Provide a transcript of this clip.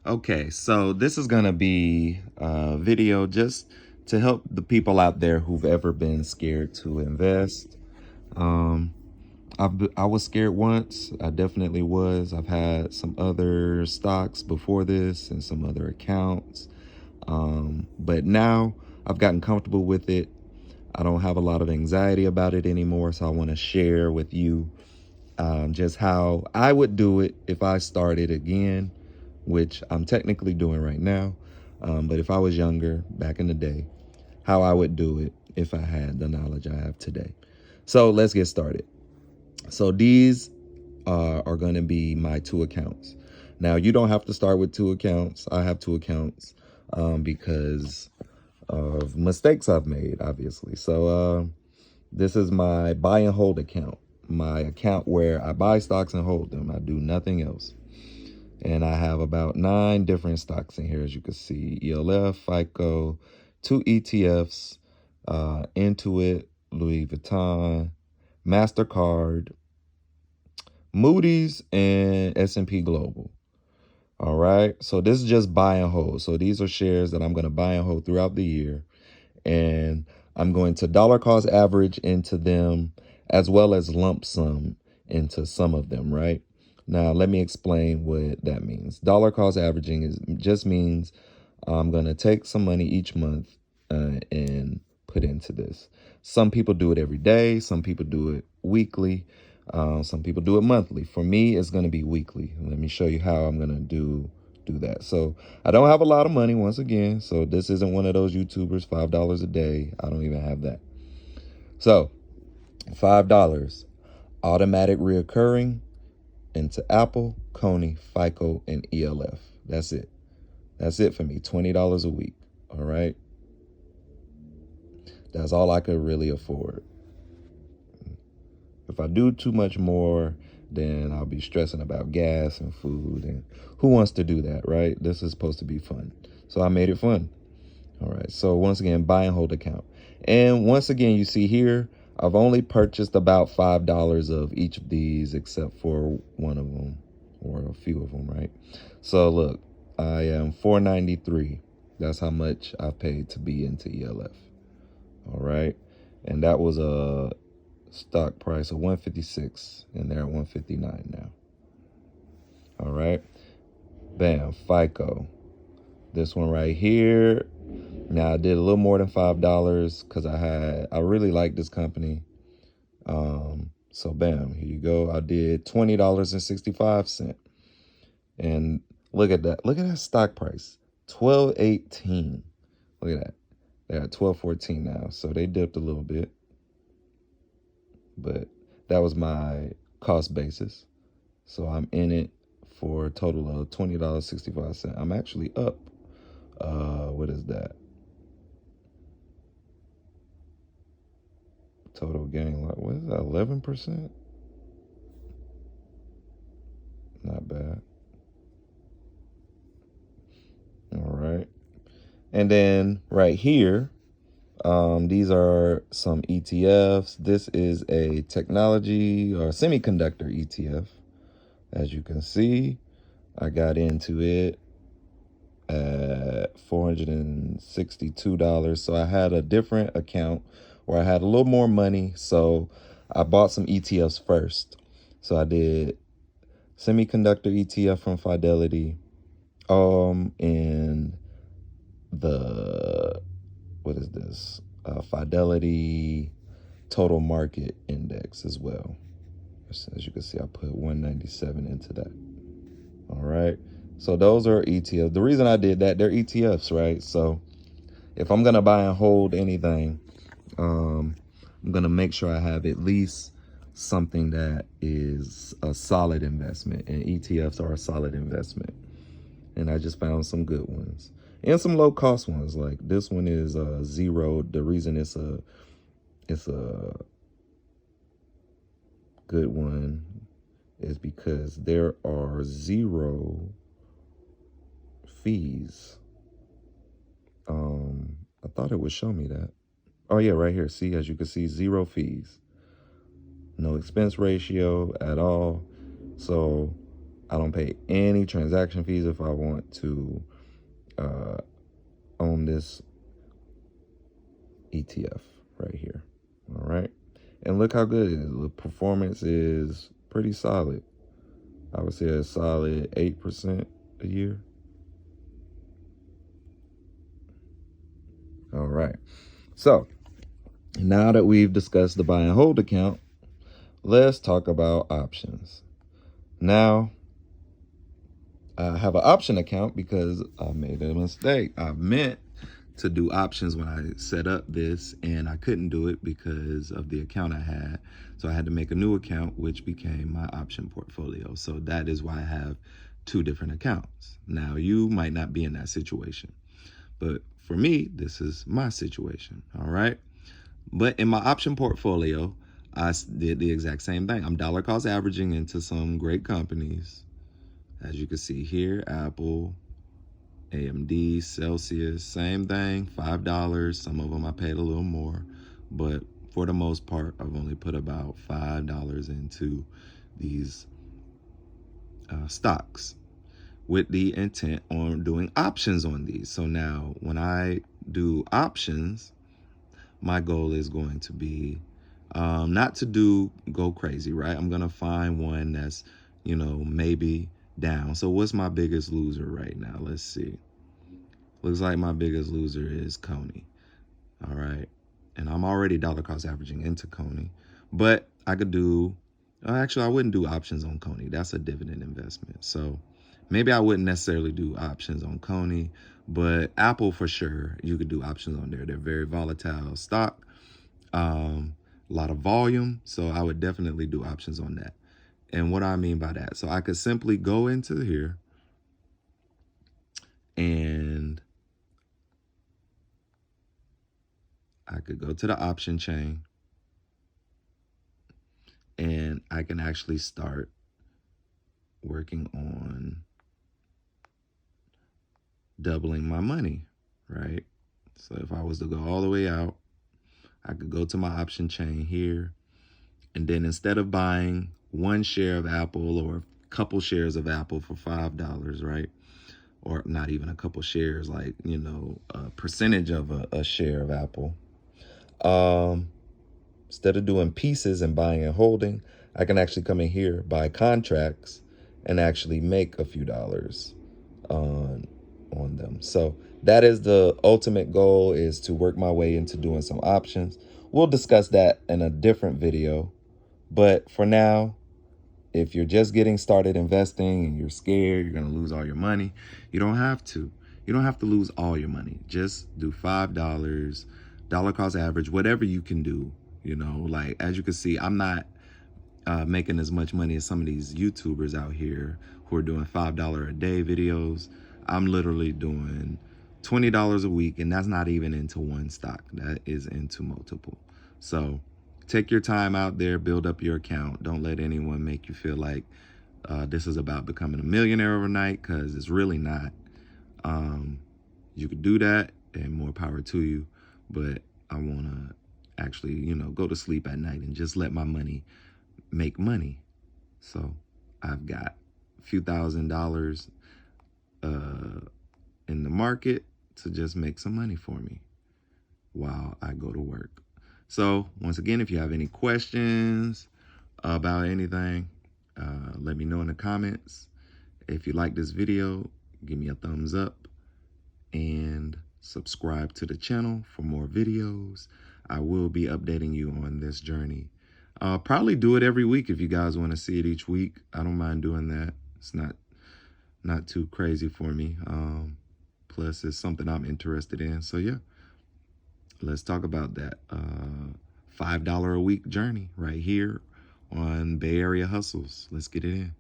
Okay, so this is going to be a video just to help the people out there who've ever been scared to invest. Um, I was scared once. I definitely was. I've had some other stocks before this and some other accounts. But now I've gotten comfortable with it. I don't have a lot of anxiety about it anymore. So I want to share with you just how I would do it if I started again, which I'm technically doing right now. But if I was younger back in the day, how I would do it if I had the knowledge I have today. So let's get started. So these are going to be my two accounts. Now, you don't have to start with two accounts. I have two accounts because of mistakes I've made, obviously. So this is my buy and hold account, my account where I buy stocks and hold them. I do nothing else. And I have about 9 different stocks in here, as you can see: ELF, FICO, 2 ETFs, Intuit, Louis Vuitton, MasterCard, Moody's, and S&P Global. All right. So this is just buy and hold. So these are shares that I'm going to buy and hold throughout the year. And I'm going to dollar cost average into them as well as lump sum into some of them, right? Now, let me explain what that means. Dollar cost averaging just means I'm going to take some money each month and put into this. Some people do it every day. Some people do it weekly. Some people do it monthly. For me, it's going to be weekly. Let me show you how I'm going to do that. So I don't have a lot of money, once again. So this isn't one of those YouTubers, $5 a day. I don't even have that. So $5 automatic reoccurring into Apple, Coney, FICO, and ELF. That's it. That's it for me. $20 a week. All right. That's all I could really afford. If I do too much more, then I'll be stressing about gas and food. And who wants to do that, right? This is supposed to be fun. So I made it fun. All right. So once again, buy and hold account. And once again, you see here, I've only purchased about $5 of each of these, except for one of them or a few of them, right? So look, I am $4.93. That's how much I paid to be into ELF. All right. And that was a stock price of 156, and they're at 159 now. All right. Bam. FICO. This one right here. Now I did a little more than $5 because I really like this company. So bam, here you go. I did $20.65. And look at that. Look at that stock price. 12.18. Look at that. They're at 12.14 now. So they dipped a little bit. But that was my cost basis. So I'm in it for a total of $20.65. I'm actually up. What is that? Total gain, like, what is that, 11%? Not bad. All right. And then right here, these are some ETFs. This is a technology or semiconductor ETF. As you can see, I got into it at $462. So I had a different account where I had a little more money. So I bought some ETFs first. So I did semiconductor ETF from Fidelity, and the, what is this? Fidelity Total Market Index as well. As you can see, I put 197 into that. All right. So those are ETFs. The reason I did that, they're ETFs, right? So if I'm going to buy and hold anything, I'm going to make sure I have at least something that is a solid investment. And ETFs are a solid investment. And I just found some good ones. And some low cost ones. Like this one is zero. The reason it's a good one is because there are 0 fees. I thought it would show me that. Oh yeah, right here. See, as you can see, 0 fees. No expense ratio at all. So I don't pay any transaction fees if I want to own this ETF right here. All right. And look how good it is. The performance is pretty solid. I would say a solid 8% a year. All right. So now that we've discussed the buy and hold account, let's talk about options. Now, I have an option account because I made a mistake. I meant to do options when I set up this, and I couldn't do it because of the account I had. So I had to make a new account, which became my option portfolio. So that is why I have two different accounts. Now, you might not be in that situation, but for me, this is my situation. All right. But in my option portfolio, I did the exact same thing. I'm dollar cost averaging into some great companies. As you can see here, Apple, AMD, Celsius, same thing, $5. Some of them I paid a little more, but for the most part, I've only put about $5 into these stocks with the intent on doing options on these. So now when I do options, my goal is going to be not to go crazy, right? I'm going to find one that's, maybe down. So what's my biggest loser right now? Let's see. Looks like my biggest loser is Coney. All right. And I'm already dollar cost averaging into Coney, but I could do, actually, I wouldn't do options on Coney. That's a dividend investment. So maybe I wouldn't necessarily do options on Coney, but Apple for sure, you could do options on there. They're very volatile stock, a lot of volume. So I would definitely do options on that. And what I mean by that, so I could simply go into here and I could go to the option chain and I can actually start working on doubling my money, right? So if I was to go all the way out, I could go to my option chain here. And then instead of buying one share of Apple or a couple shares of Apple for $5, right? Or not even a couple shares, like, a percentage of a share of Apple. Instead of doing pieces and buying and holding, I can actually come in here, buy contracts, and actually make a few dollars on them. So that is the ultimate goal, is to work my way into doing some options. We'll discuss that in a different video. But for now, if you're just getting started investing and you're scared, you're going to lose all your money, you don't have to. You don't have to lose all your money. Just do $5, dollar cost average, whatever you can do. Like, as you can see, I'm not making as much money as some of these YouTubers out here who are doing $5 a day videos. I'm literally doing $20 a week, and that's not even into one stock. That is into multiple. So take your time out there, build up your account. Don't let anyone make you feel like this is about becoming a millionaire overnight, because it's really not. You could do that, and more power to you. But I want to actually, go to sleep at night and just let my money make money. So I've got a few $1,000s in the market to just make some money for me while I go to work. So once again, if you have any questions about anything, let me know in the comments. If you like this video, give me a thumbs up and subscribe to the channel for more videos. I will be updating you on this journey. I'll probably do it every week if you guys want to see it each week. I don't mind doing that. It's not too crazy for me. Plus, it's something I'm interested in. So yeah, let's talk about that. $5 a week journey right here on Bay Area Hustles. Let's get it in.